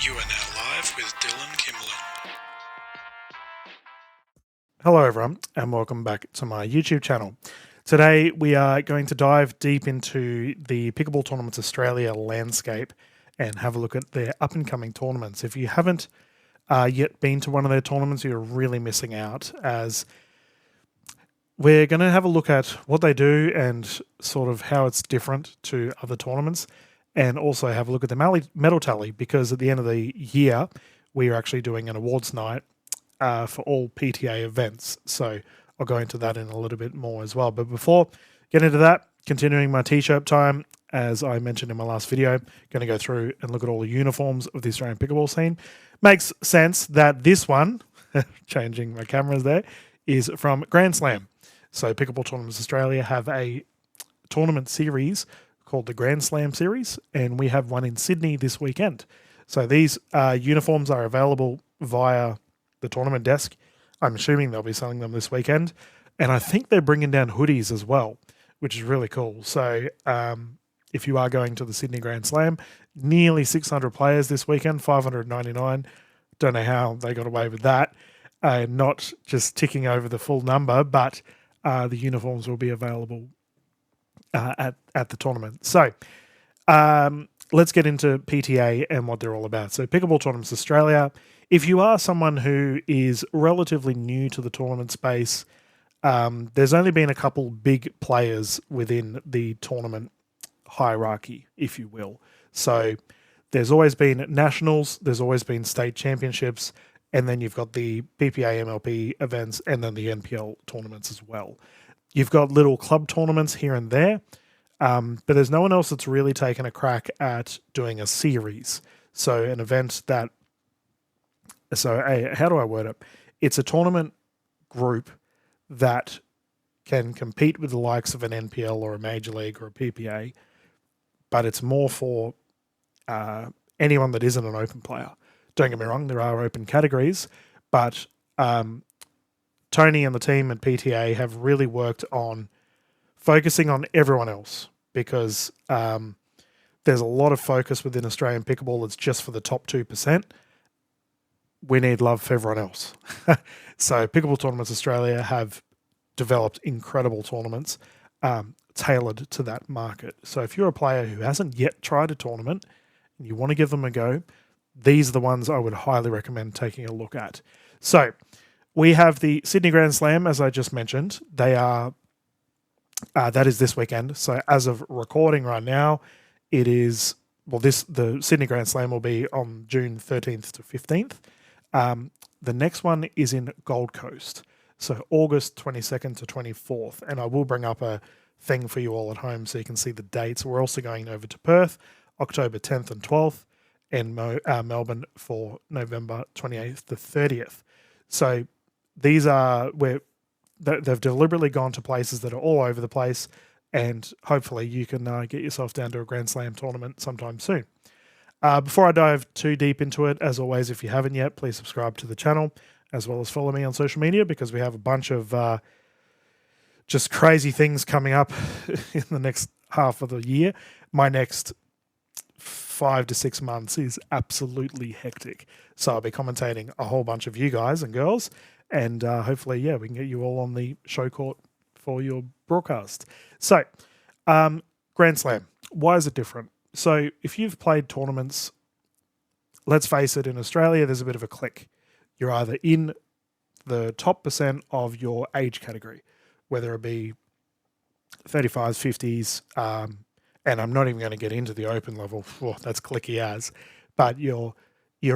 You are now live with Dylan Kimberlin. Hello everyone and welcome back to my YouTube channel. Today we are going to dive deep into the Pickleball Tournaments Australia landscape and have a look at their up and coming tournaments. If you haven't yet been to one of their tournaments, you're really missing out, as we're going to have a look at what they do and sort of how it's different to other tournaments, and also have a look at the medal tally, because at the end of the year we are actually doing an awards night for all PTA events. So I'll go into that in a little bit more as well. But before getting into that, continuing my t-shirt time, as I mentioned in my last video, going to go through and look at all the uniforms of the Australian pickleball scene. Makes sense that this one, changing my cameras there, is from Grand Slam. So Pickleball Tournaments Australia have a tournament series called the Grand Slam series, and we have one in Sydney this weekend. So these uniforms are available via the tournament desk. I'm assuming they'll be selling them this weekend. And I think they're bringing down hoodies as well, which is really cool. So if you are going to the Sydney Grand Slam, nearly 600 players this weekend, 599. Don't know how they got away with that. Not just ticking over the full number, but the uniforms will be available at the tournament. So let's get into PTA and what they're all about. So Pickleball Tournaments Australia, if you are someone who is relatively new to the tournament space, there's only been a couple big players within the tournament hierarchy, if you will. So there's always been nationals, there's always been state championships, and then you've got the PPA MLP events, and then the NPL tournaments as well. You've got little club tournaments here and there, but there's no one else that's really taken a crack at doing a series. So an event that, how do I word it? It's a tournament group that can compete with the likes of an NPL or a Major League or a PPA, but it's more for anyone that isn't an open player. Don't get me wrong, there are open categories, but Tony and the team at PTA have really worked on focusing on everyone else, because there's a lot of focus within Australian pickleball that's just for the top 2%. We need love for everyone else. So Pickleball Tournaments Australia have developed incredible tournaments tailored to that market. So if you're a player who hasn't yet tried a tournament and you want to give them a go, these are the ones I would highly recommend taking a look at. So we have the Sydney Grand Slam, as I just mentioned. They are that is this weekend. So as of recording right now, it is, the Sydney Grand Slam will be on June 13th to 15th. The next one is in Gold Coast, so August 22nd to 24th. And I will bring up a thing for you all at home so you can see the dates. We're also going over to Perth, October 10th and 12th, and Melbourne for November 28th to 30th. So these are where they've deliberately gone to places that are all over the place, and hopefully you can get yourself down to a Grand Slam tournament sometime soon. Before I dive too deep into it, as always, if you haven't yet, please subscribe to the channel, as well as follow me on social media, because we have a bunch of just crazy things coming up in the next half of the year. My next 5 to 6 months is absolutely hectic. So I'll be commentating a whole bunch of you guys and girls, and hopefully, we can get you all on the show court for your broadcast. So, Grand Slam, why is it different? So if you've played tournaments, let's face it, in Australia, there's a bit of a click. You're either in the top percent of your age category, whether it be 35s, 50s, and I'm not even going to get into the open level. That's clicky as, but you're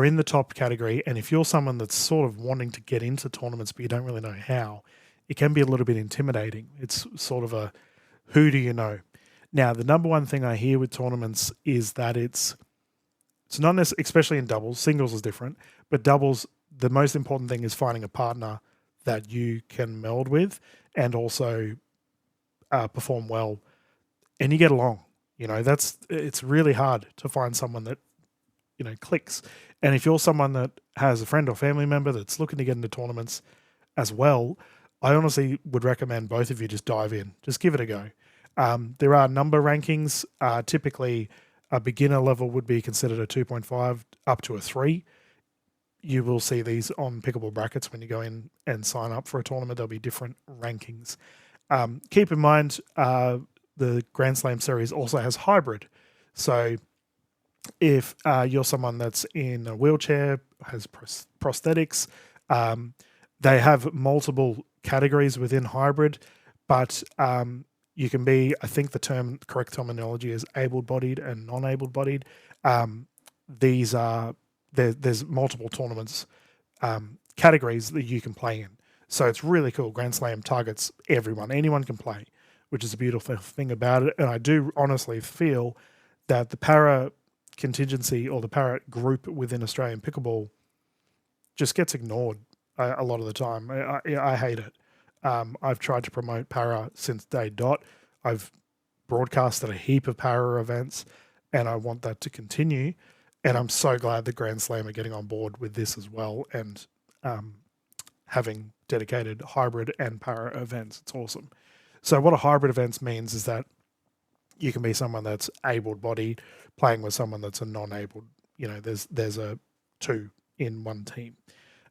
in the top category. And if you're someone that's sort of wanting to get into tournaments, but you don't really know how, it can be a little bit intimidating. It's sort of a, who do you know? Now, the number one thing I hear with tournaments is that it's not necessarily, especially in doubles. Singles is different, but doubles, the most important thing is finding a partner that you can meld with and also perform well, and you get along. It's really hard to find someone that clicks. And if you're someone that has a friend or family member that's looking to get into tournaments as well, I honestly would recommend both of you just dive in, just give it a go. There are number rankings. Typically, A beginner level would be considered a 2.5 up to a 3. You will see these on Pickleball brackets when you go in and sign up for a tournament. There'll be different rankings. Keep in mind, the Grand Slam series also has hybrid. So if you're someone that's in a wheelchair, has prosthetics, they have multiple categories within hybrid, but you can be, I think the correct terminology is able-bodied and non-able-bodied. These are, there's multiple tournaments, categories that you can play in. So it's really cool. Grand Slam targets everyone. Anyone can play, which is a beautiful thing about it. And I do honestly feel that the para contingency or the para group within Australian pickleball just gets ignored a lot of the time. I hate it. I've tried to promote para since day dot. I've broadcasted a heap of para events, and I want that to continue. And I'm so glad that Grand Slam are getting on board with this as well, and having dedicated hybrid and para events. It's awesome. So what a hybrid events means is that you can be someone that's able-bodied playing with someone that's a non-abled. You know, there's a 2 in one team.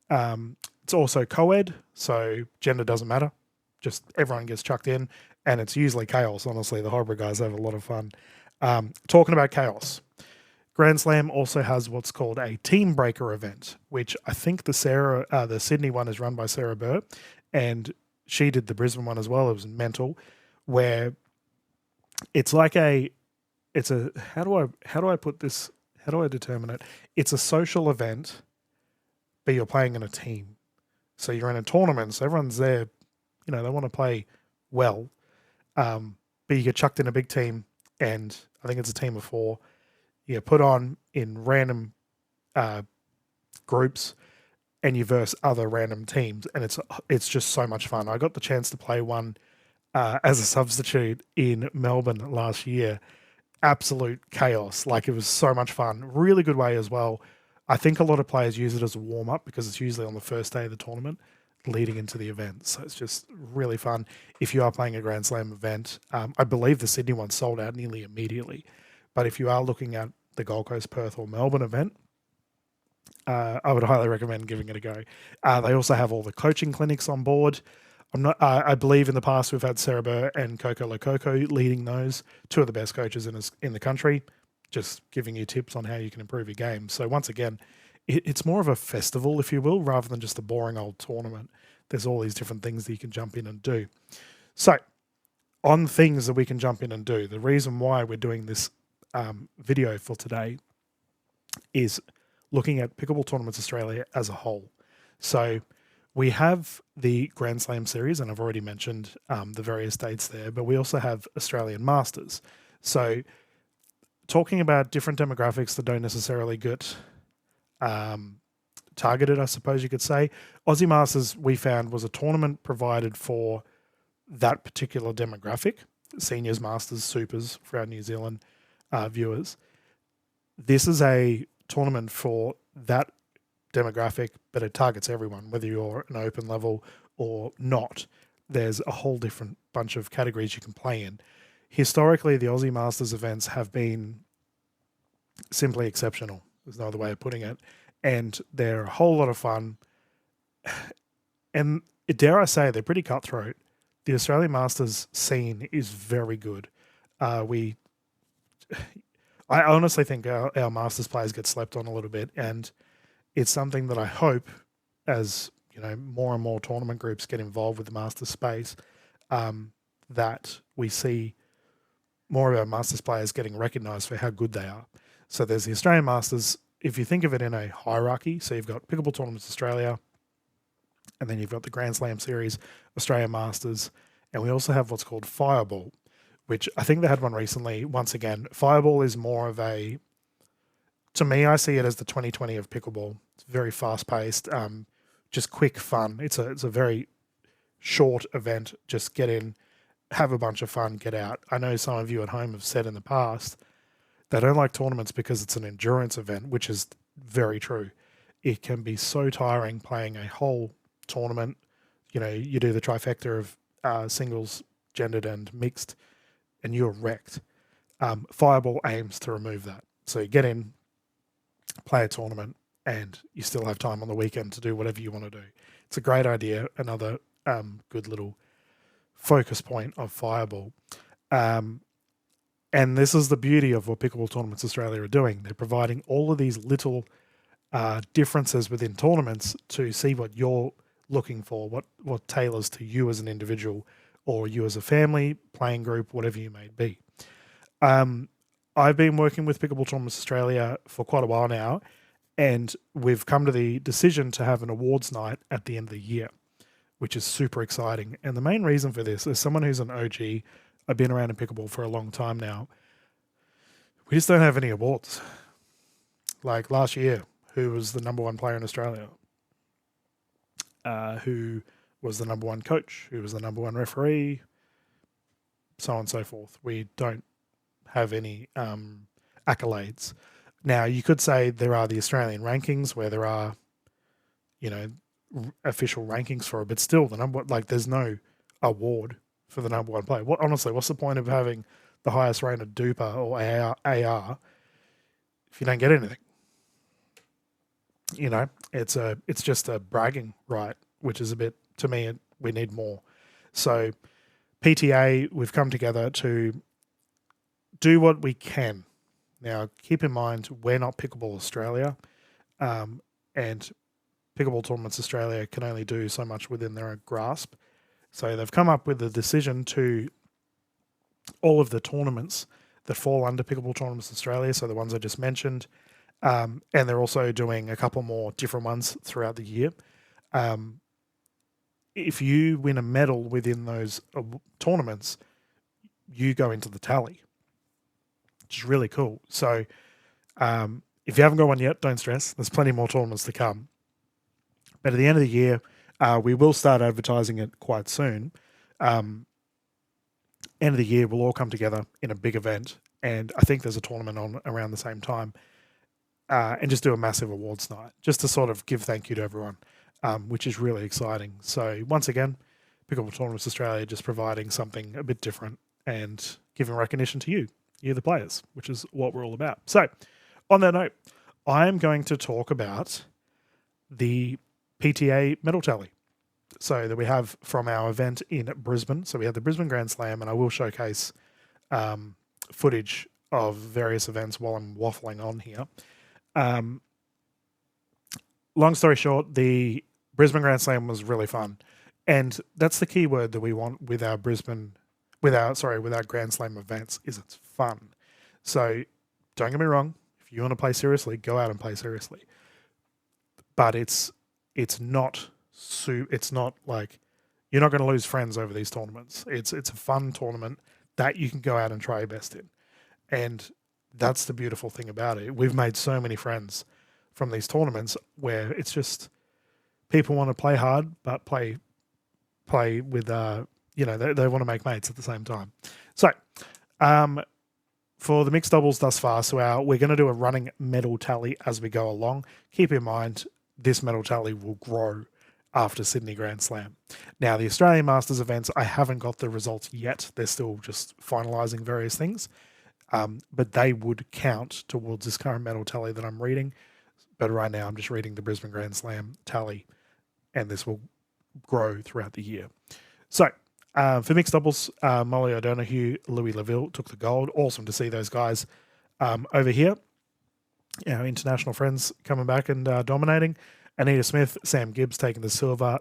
It's also co-ed, so gender doesn't matter. Just everyone gets chucked in, and it's usually chaos. Honestly, the hybrid guys have a lot of fun. Talking about chaos, Grand Slam also has what's called a team breaker event, which I think the Sydney one is run by Sarah Burr, and she did the Brisbane one as well. It was mental, where it's like how do I put this? How do I determine it? It's a social event, but you're playing in a team. So you're in a tournament, so everyone's there, you know, they want to play well. But you get chucked in a big team, and I think it's a team of 4. You get put on in random groups, and you verse other random teams, and it's just so much fun. I got the chance to play one as a substitute in Melbourne last year. Absolute chaos. Like, it was so much fun. Really good way as well. I think a lot of players use it as a warm-up because it's usually on the first day of the tournament leading into the event. So it's just really fun. If you are playing a Grand Slam event, I believe the Sydney one sold out nearly immediately. But if you are looking at the Gold Coast, Perth or Melbourne event, I would highly recommend giving it a go. They also have all the coaching clinics on board. I believe in the past we've had Sarah Burr and Coco Lococo leading those, 2 of the best coaches in the country, just giving you tips on how you can improve your game. So once again, it's more of a festival, if you will, rather than just a boring old tournament. There's all these different things that you can jump in and do. So on things that we can jump in and do, the reason why we're doing this video for today is looking at Pickleball Tournaments Australia as a whole. So we have the Grand Slam series, and I've already mentioned the various dates there, but we also have Australian Masters. So talking about different demographics that don't necessarily get targeted, I suppose you could say. Aussie Masters, we found, was a tournament provided for that particular demographic, seniors, masters, supers for our New Zealand viewers. This is a tournament for that demographic, but it targets everyone, whether you're an open level or not. There's a whole different bunch of categories you can play in. Historically, the Aussie Masters events have been simply exceptional. There's no other way of putting it. And they're a whole lot of fun. And dare I say, they're pretty cutthroat. The Australian Masters scene is very good. I honestly think our Masters players get slept on a little bit, and it's something that I hope, as you know, more and more tournament groups get involved with the Masters space, that we see more of our Masters players getting recognised for how good they are. So there's the Australian Masters. If you think of it in a hierarchy, so you've got Pickleball Tournaments Australia, and then you've got the Grand Slam Series, Australian Masters, and we also have what's called Fireball, which I think they had one recently. Once again, Fireball is more of a, to me, I see it as the 2020 of Pickleball. It's very fast-paced, just quick fun. It's a very short event. Just get in, have a bunch of fun, get out. I know some of you at home have said in the past they don't like tournaments because it's an endurance event, which is very true. It can be so tiring playing a whole tournament. You know, you do the trifecta of singles, gendered and mixed, and you're wrecked. Fireball aims to remove that. So you get in, play a tournament, and you still have time on the weekend to do whatever you want to do. It's a great idea. Another good little focus point of Fireball. And this is the beauty of what Pickleball Tournaments Australia are doing. They're providing all of these little differences within tournaments to see what you're looking for, what tailors to you as an individual or you as a family, playing group, whatever you may be. I've been working with Pickleball Tournaments Australia for quite a while now, and we've come to the decision to have an awards night at the end of the year, which is super exciting. And the main reason for this is someone who's an OG. I've been around in pickleball for a long time now. We just don't have any awards. Like last year, who was the number one player in Australia? Who was the number one coach? Who was the number one referee? So on and so forth. We don't have any accolades. Now, you could say there are the Australian rankings where there are, official rankings for it, but still there's no award for the number one player. Honestly, what's the point of having the highest rated duper or AR if you don't get anything? It's just a bragging right, which is a bit, to me, we need more. So PTA, we've come together to do what we can. Now, keep in mind, we're not Pickleball Australia, and Pickleball Tournaments Australia can only do so much within their grasp. So they've come up with a decision to all of the tournaments that fall under Pickleball Tournaments Australia, so the ones I just mentioned, and they're also doing a couple more different ones throughout the year. If you win a medal within those tournaments, you go into the tally, which is really cool. So if you haven't got one yet, don't stress. There's plenty more tournaments to come. But at the end of the year, we will start advertising it quite soon. End of the year, we'll all come together in a big event, and I think there's a tournament on around the same time, and just do a massive awards night, just to sort of give thank you to everyone, which is really exciting. So once again, Pickleball Tournaments Australia just providing something a bit different and giving recognition to you, the players, which is what we're all about. So on that note, I'm going to talk about the PTA medal tally. So that we have from our event in Brisbane. So we had the Brisbane Grand Slam, and I will showcase footage of various events while I'm waffling on here. Long story short, the Brisbane Grand Slam was really fun, and that's the key word that we want with our Grand Slam events is it's fun. So don't get me wrong, if you want to play seriously, go out and play seriously. But it's not like you're not going to lose friends over these tournaments. It's a fun tournament that you can go out and try your best in. And that's the beautiful thing about it. We've made so many friends from these tournaments where it's just people want to play hard, but play with, they want to make mates at the same time. So for the mixed doubles thus far, we're going to do a running medal tally as we go along. Keep in mind, this medal tally will grow after Sydney Grand Slam. Now, the Australian Masters events, I haven't got the results yet. They're still just finalising various things. But they would count towards this current medal tally that I'm reading. But right now, I'm just reading the Brisbane Grand Slam tally, and this will grow throughout the year. So, for mixed doubles, Molly O'Donoghue, Louis Laville took the gold. Awesome to see those guys over here. Our international friends coming back and dominating. Anita Smith, Sam Gibbs taking the silver.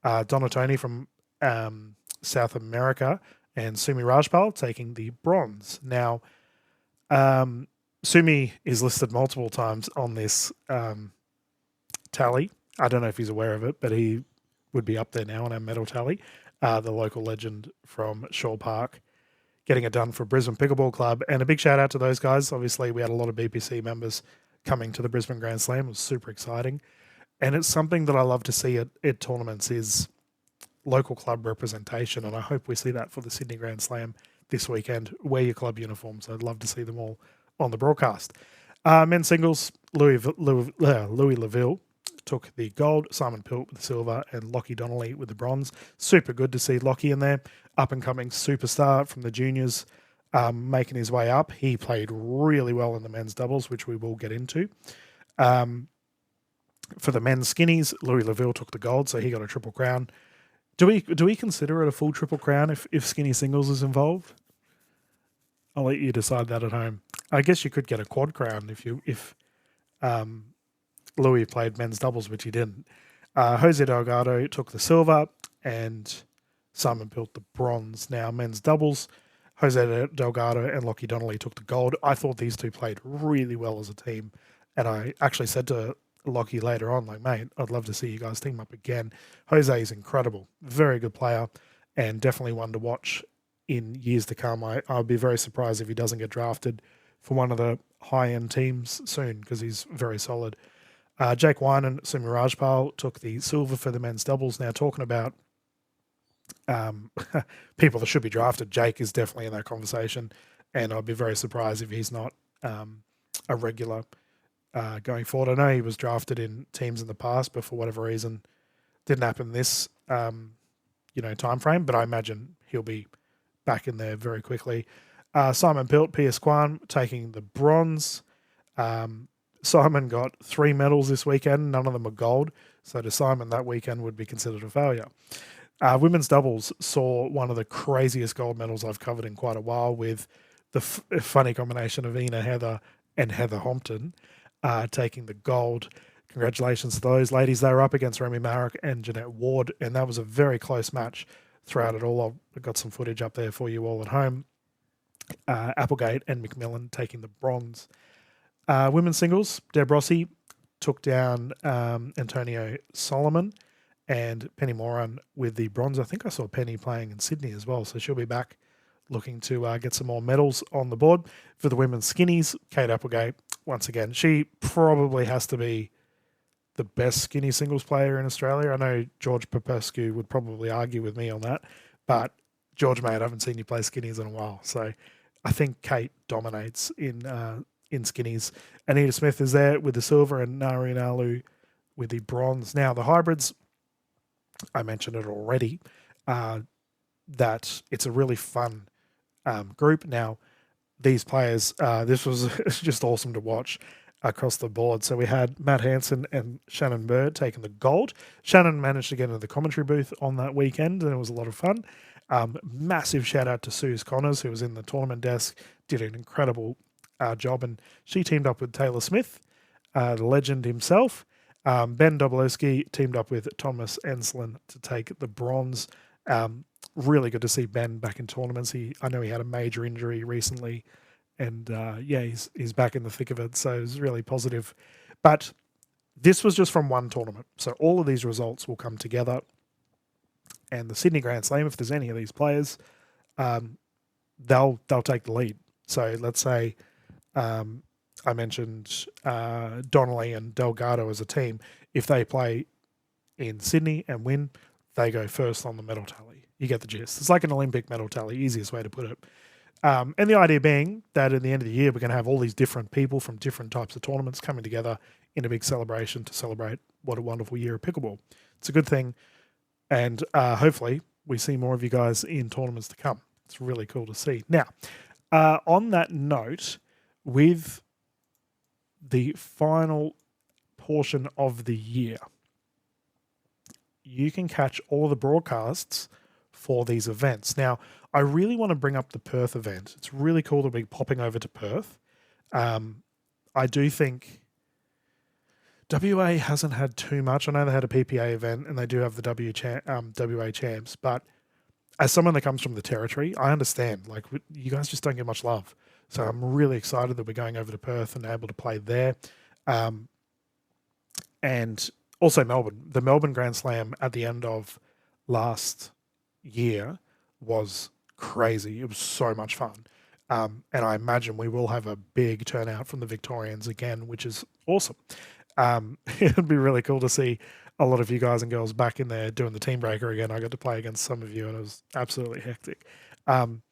Donatoni from South America and Sumi Rajpal taking the bronze. Now, Sumi is listed multiple times on this tally. I don't know if he's aware of it, but he would be up there now on our medal tally. The local legend from Shaw Park getting it done for Brisbane Pickleball Club. And a big shout out to those guys. Obviously, we had a lot of BPC members coming to the Brisbane Grand Slam. It was super exciting. And it's something that I love to see at tournaments is local club representation. And I hope we see that for the Sydney Grand Slam this weekend. Wear your club uniforms. I'd love to see them all on the broadcast. Men's singles, Louis Laville took the gold, Simon Pilt with the silver, and Lockie Donnelly with the bronze. Super good to see Lockie in there. Up-and-coming superstar from the juniors. making his way up. He played really well in the men's doubles, which we will get into. For the men's skinnies, Louis Laville took the gold, so he got a triple crown. Do we consider it a full triple crown if skinny singles is involved? I'll let you decide that at home. I guess you could get a quad crown if Louis played men's doubles, which he didn't. Jose Delgado took the silver and Simon Pilt the bronze. Now, men's doubles, Jose Delgado and Lockie Donnelly took the gold. I thought these two played really well as a team. And I actually said to Lockie later on, like, mate, I'd love to see you guys team up again. Jose is incredible. Very good player and definitely one to watch in years to come. I'd be very surprised if he doesn't get drafted for one of the high-end teams soon because he's very solid. Jake Wine and Sumi Rajpal took the silver for the men's doubles. Now, talking about people that should be drafted, Jake is definitely in that conversation, and I'd be very surprised if he's not a regular going forward. I know he was drafted in teams in the past, but for whatever reason, didn't happen this time frame. But I imagine he'll be back in there very quickly. Simon Pilt, Piers Kwan taking the bronze. Simon got 3 medals this weekend. None of them are gold. So to Simon, that weekend would be considered a failure. Women's doubles saw one of the craziest gold medals I've covered in quite a while with the funny combination of Ina Heather and Heather Hompton taking the gold. Congratulations to those ladies. They were up against Remy Marek and Jeanette Ward, and that was a very close match throughout it all. I've got some footage up there for you all at home. Applegate and McMillan taking the bronze. Women's singles, Deb Rossi took down Antonio Solomon and Penny Moran with the bronze. I think I saw Penny playing in Sydney as well, so she'll be back looking to get some more medals on the board. For the women's skinnies, Kate Applegate, once again, she probably has to be the best skinny singles player in Australia. I know George Popescu would probably argue with me on that, but George, mate, I haven't seen you play skinnies in a while, so I think Kate dominates in skinnies. Anita Smith is there with the silver and Narine Alu with the bronze. Now, the hybrids, I mentioned it already, that it's a really fun group. Now, these players, this was just awesome to watch across the board. So we had Matt Hansen and Shannon Bird taking the gold. Shannon managed to get into the commentary booth on that weekend, and it was a lot of fun. Massive shout out to Suze Connors, who was in the tournament desk, did an incredible job, and she teamed up with Taylor Smith, the legend himself. Ben Dobrowski teamed up with Thomas Enslin to take the bronze. Really good to see Ben back in tournaments. I know he had a major injury recently, and he's back in the thick of it, so it was really positive. But this was just from one tournament, so all of these results will come together. And the Sydney Grand Slam, if there's any of these players, they'll take the lead. So let's say I mentioned Donnelly and Delgado as a team. If they play in Sydney and win, they go first on the medal tally. You get the gist. It's like an Olympic medal tally, easiest way to put it. And the idea being that at the end of the year, we're going to have all these different people from different types of tournaments coming together in a big celebration to celebrate what a wonderful year of pickleball. It's a good thing. And hopefully we see more of you guys in tournaments to come. It's really cool to see. Now, on that note, with the final portion of the year, you can catch all of the broadcasts for these events. Now, I really want to bring up the Perth event. It's really cool to be popping over to Perth. I do think WA hasn't had too much. I know they had a PPA event and they do have the WA champs, but as someone that comes from the territory, I understand. Like, you guys just don't get much love. So I'm really excited that we're going over to Perth and able to play there. And also Melbourne. The Melbourne Grand Slam at the end of last year was crazy. It was so much fun. And I imagine we will have a big turnout from the Victorians again, which is awesome. It'd be really cool to see a lot of you guys and girls back in there doing the team breaker again. I got to play against some of you and it was absolutely hectic. And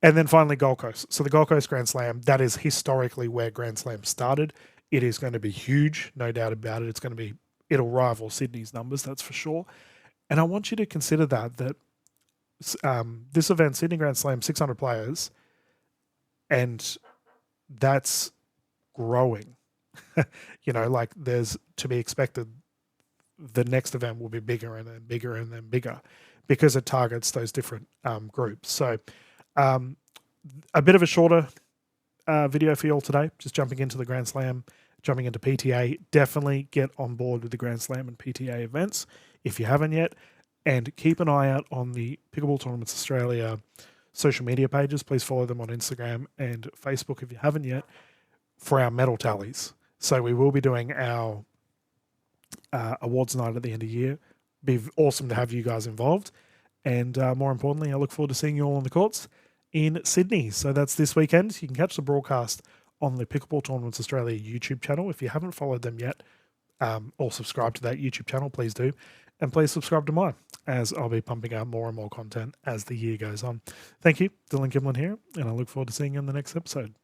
then finally Gold Coast. So the Gold Coast Grand Slam, that is historically where Grand Slam started. It is going to be huge, no doubt about it. It'll rival Sydney's numbers, that's for sure. And I want you to consider that this event, Sydney Grand Slam, 600 players, and that's growing. Like there's to be expected the next event will be bigger and then bigger and then bigger because it targets those different groups. So a bit of a shorter video for you all today, just jumping into the Grand Slam, jumping into PTA. Definitely get on board with the Grand Slam and PTA events if you haven't yet, and keep an eye out on the Pickleball Tournaments Australia social media pages. Please follow them on Instagram and Facebook if you haven't yet, for our medal tallies. So we will be doing our awards night at the end of the year. Be awesome to have you guys involved. And more importantly, I look forward to seeing you all on the courts in Sydney. So that's this weekend. You can catch the broadcast on the Pickleball Tournaments Australia YouTube channel. If you haven't followed them yet, or subscribe to that YouTube channel, please do. And please subscribe to mine, as I'll be pumping out more and more content as the year goes on. Thank you. Dylan Kimlin here, and I look forward to seeing you in the next episode.